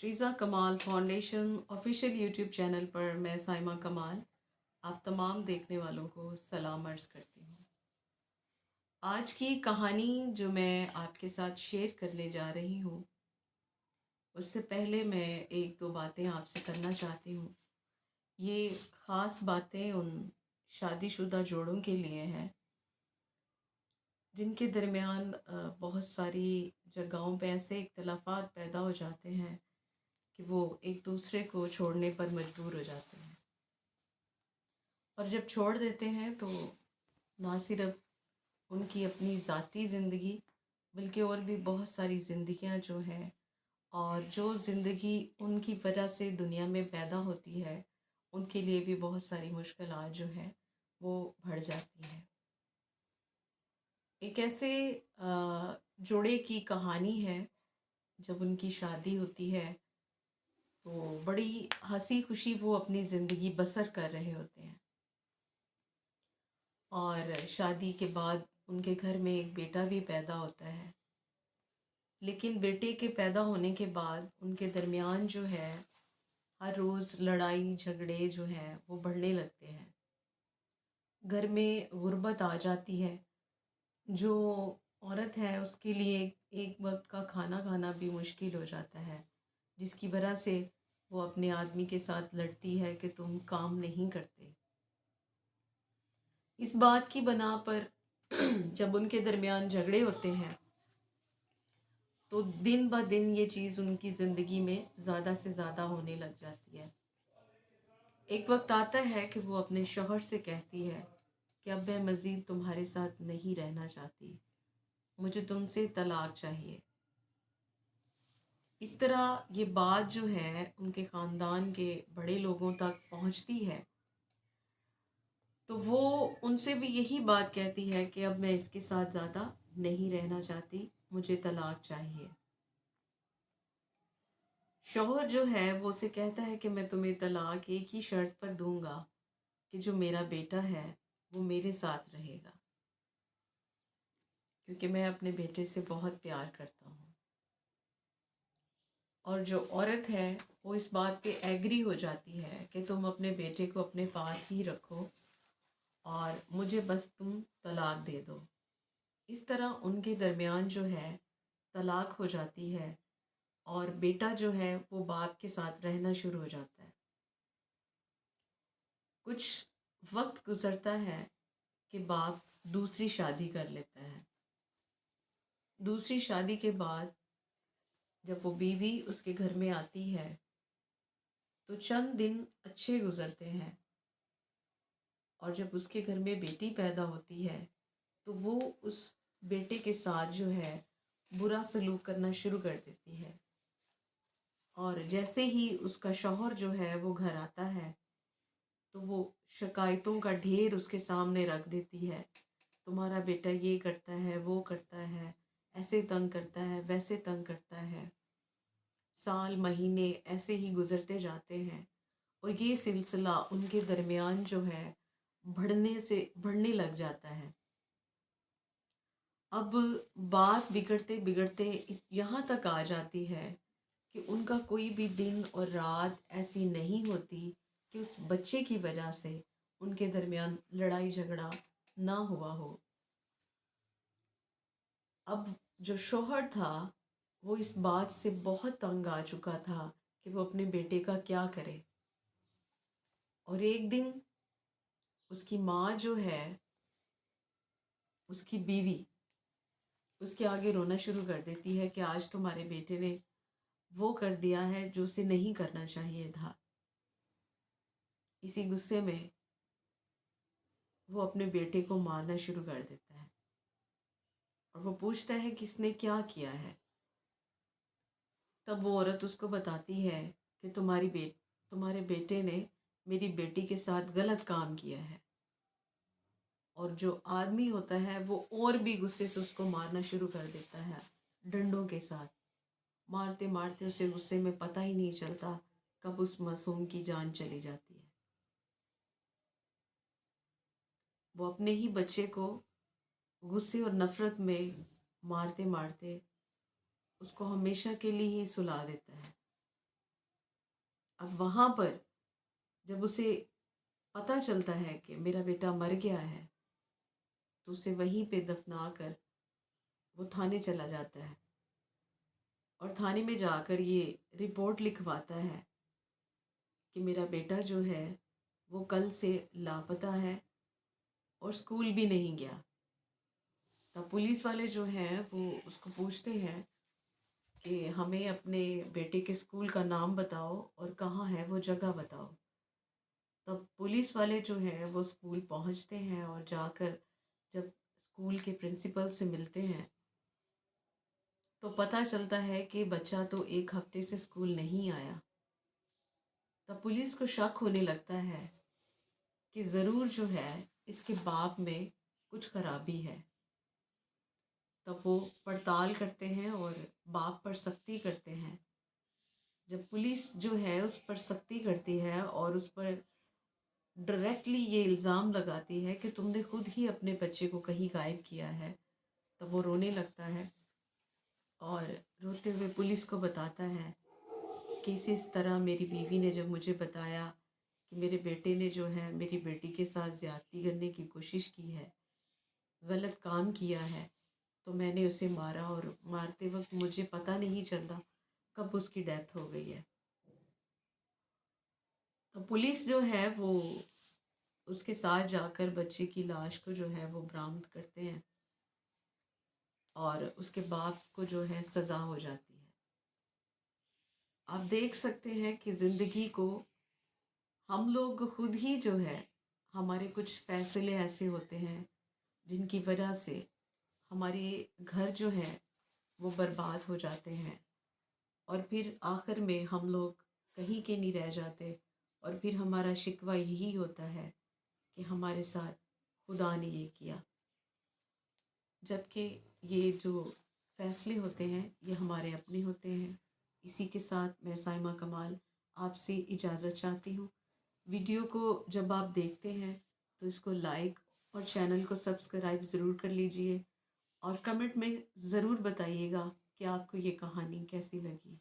Reeza कमाल foundation official YouTube channel पर मैं साइमा कमाल आप तमाम देखने वालों को सलाम अर्ज़ करती हूँ। आज की कहानी जो मैं आपके साथ शेयर करने जा रही हूँ, उससे पहले मैं एक दो बातें आपसे करना चाहती हूँ। ये ख़ास बातें उन शादीशुदा जोड़ों के लिए हैं जिनके दरमियान बहुत सारी जगहों पे ऐसे इख्तलाफात पैदा हो जाते हैं कि वो एक दूसरे को छोड़ने पर मजबूर हो जाते हैं। और जब छोड़ देते हैं तो ना सिर्फ उनकी अपनी ज़ाती ज़िंदगी बल्कि और भी बहुत सारी ज़िंदगियां जो हैं और जो ज़िंदगी उनकी वजह से दुनिया में पैदा होती है उनके लिए भी बहुत सारी मुश्किलात जो हैं वो बढ़ जाती हैं। एक ऐसे जोड़े की कहानी है। जब उनकी शादी होती है तो बड़ी हंसी खुशी वो अपनी ज़िंदगी बसर कर रहे होते हैं और शादी के बाद उनके घर में एक बेटा भी पैदा होता है। लेकिन बेटे के पैदा होने के बाद उनके दरमियान जो है हर रोज़ लड़ाई झगड़े जो हैं वो बढ़ने लगते हैं। घर में गुर्बत आ जाती है। जो औरत है उसके लिए एक वक्त का खाना खाना भी मुश्किल हो जाता है, जिसकी वजह से वो अपने आदमी के साथ लड़ती है कि तुम काम नहीं करते। इस बात की बना पर जब उनके दरमियान झगड़े होते हैं तो दिन ब दिन ये चीज़ उनकी ज़िंदगी में ज़्यादा से ज़्यादा होने लग जाती है। एक वक्त आता है कि वो अपने शौहर से कहती है कि अब मैं मज़ीद तुम्हारे साथ नहीं रहना चाहती, मुझे तुमसे तलाक चाहिए। इस तरह ये बात जो है उनके ख़ानदान के बड़े लोगों तक पहुंचती है तो वो उनसे भी यही बात कहती है कि अब मैं इसके साथ ज़्यादा नहीं रहना चाहती, मुझे तलाक चाहिए। शौहर जो है वो उसे कहता है कि मैं तुम्हें तलाक एक ही शर्त पर दूंगा कि जो मेरा बेटा है वो मेरे साथ रहेगा, क्योंकि मैं अपने बेटे से बहुत प्यार करता हूँ। और जो औरत है वो इस बात पे एग्री हो जाती है कि तुम अपने बेटे को अपने पास ही रखो और मुझे बस तुम तलाक दे दो। इस तरह उनके दरमियान जो है तलाक हो जाती है और बेटा जो है वो बाप के साथ रहना शुरू हो जाता है। कुछ वक्त गुजरता है कि बाप दूसरी शादी कर लेता है। दूसरी शादी के बाद जब वो बीवी उसके घर में आती है तो चंद दिन अच्छे गुजरते हैं और जब उसके घर में बेटी पैदा होती है तो वो उस बेटे के साथ जो है बुरा सलूक करना शुरू कर देती है। और जैसे ही उसका शौहर जो है वो घर आता है तो वो शिकायतों का ढेर उसके सामने रख देती है। तुम्हारा बेटा ये करता है, वो करता है, ऐसे तंग करता है, वैसे तंग करता है। साल महीने ऐसे ही गुजरते जाते हैं और ये सिलसिला उनके दरमियान जो है बढ़ने लग जाता है। अब बात बिगड़ते बिगड़ते यहाँ तक आ जाती है कि उनका कोई भी दिन और रात ऐसी नहीं होती कि उस बच्चे की वजह से उनके दरमियान लड़ाई झगड़ा ना हुआ हो। अब जो शौहर था वो इस बात से बहुत तंग आ चुका था कि वो अपने बेटे का क्या करे। और एक दिन उसकी माँ जो है, उसकी बीवी, उसके आगे रोना शुरू कर देती है कि आज तुम्हारे बेटे ने वो कर दिया है जो उसे नहीं करना चाहिए था। इसी गुस्से में वो अपने बेटे को मारना शुरू कर देता है और वो पूछता है किसने क्या किया है। तब वो औरत उसको बताती है कि तुम्हारे बेटे ने मेरी बेटी के साथ गलत काम किया है। और जो आदमी होता है वो और भी गुस्से से उसको मारना शुरू कर देता है डंडों के साथ। मारते मारते उसे गुस्से में पता ही नहीं चलता कब उस मासूम की जान चली जाती है। वो अपने ही बच्चे को गुस्से और नफ़रत में मारते मारते उसको हमेशा के लिए ही सुला देता है। اب وہاں پر جب اسے پتہ چلتا ہے کہ میرا بیٹا مر گیا ہے تو اسے وہیں پہ دفنا کر وہ تھانے چلا جاتا ہے اور تھانے میں جا کر یہ رپورٹ لکھواتا ہے کہ میرا بیٹا جو ہے وہ کل سے لاپتہ ہے اور اسکول بھی نہیں گیا۔ تب پولیس والے جو ہیں وہ اس کو پوچھتے ہیں کہ ہمیں اپنے بیٹے کے اسکول کا نام بتاؤ اور کہاں ہے وہ جگہ بتاؤ۔ تب پولیس والے جو ہیں وہ اسکول پہنچتے ہیں اور جا کر جب اسکول کے پرنسپل سے ملتے ہیں تو پتہ چلتا ہے کہ بچہ تو ایک ہفتے سے اسکول نہیں آیا۔ تب پولیس کو شک ہونے لگتا ہے کہ ضرور جو ہے اس کے باپ میں کچھ خرابی ہے۔ تب وہ پڑتال کرتے ہیں اور باپ پر سختی کرتے ہیں۔ جب پولیس جو ہے اس پر سختی کرتی ہے اور اس پر ڈائریکٹلی یہ الزام لگاتی ہے کہ تم نے خود ہی اپنے بچے کو کہیں غائب کیا ہے، تب وہ رونے لگتا ہے اور روتے ہوئے پولیس کو بتاتا ہے کہ اس طرح میری بیوی نے جب مجھے بتایا کہ میرے بیٹے نے جو ہے میری بیٹی کے ساتھ زیادتی کرنے کی کوشش کی ہے، غلط کام کیا ہے، تو میں نے اسے مارا اور مارتے وقت مجھے پتہ نہیں چلتا کب اس کی ڈیتھ ہو گئی ہے۔ تو پولیس جو ہے وہ اس کے ساتھ جا کر بچے کی لاش کو جو ہے وہ برآمد کرتے ہیں اور اس کے باپ کو جو ہے سزا ہو جاتی ہے۔ آپ دیکھ سکتے ہیں کہ زندگی کو ہم لوگ خود ہی جو ہے ہمارے کچھ فیصلے ایسے ہوتے ہیں جن کی وجہ سے ہمارے گھر جو ہے وہ برباد ہو جاتے ہیں اور پھر آخر میں ہم لوگ کہیں کے نہیں رہ جاتے اور پھر ہمارا شکوہ یہی ہوتا ہے کہ ہمارے ساتھ خدا نے یہ کیا، جبکہ یہ جو فیصلے ہوتے ہیں یہ ہمارے اپنے ہوتے ہیں۔ اسی کے ساتھ میں سائمہ کمال آپ سے اجازت چاہتی ہوں۔ ویڈیو کو جب آپ دیکھتے ہیں تو اس کو لائک اور چینل کو سبسکرائب ضرور کر لیجئے اور کمنٹ میں ضرور بتائیے گا کہ آپ کو یہ کہانی کیسی لگی۔